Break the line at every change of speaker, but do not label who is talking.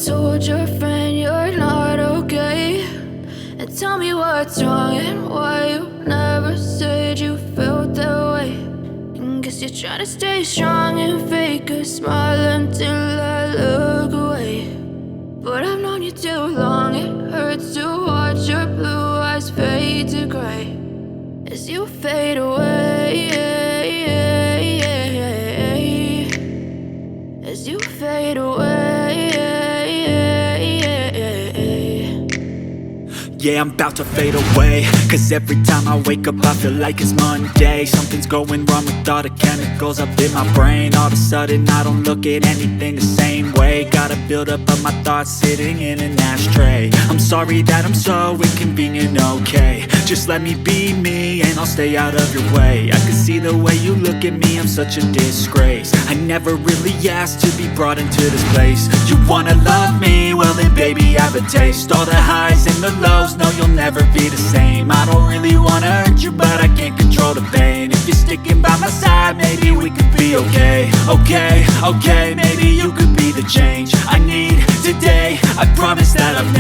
told your friend you're not okay? And tell me what's wrong and why you never said you felt that way. And guess you're trying to stay strong and fake a smile until I look away. But I've known you too long, it hurts to watch your blue eyes fade to gray as you fade away, as you fade away.
Yeah, I'm about to fade away, cause every time I wake up I feel like it's Monday. Something's going wrong with all the chemicals up in my brain. All of a sudden I don't look at anything the same way. Gotta build up of my thoughts sitting in an ashtray. I'm sorry that I'm so inconvenient, okay? Just let me be me and I'll stay out of your way. I can see the way you look at me, I'm such a disgrace. I never really asked to be brought into this place. You wanna love me? Well then baby I have a taste. All the highs and the lows, no you'll never be the same. I don't really wanna hurt you but I can't control the pain. If you're sticking by my side maybe we could be okay. Okay, maybe you could be the change I need today. I promise that I've never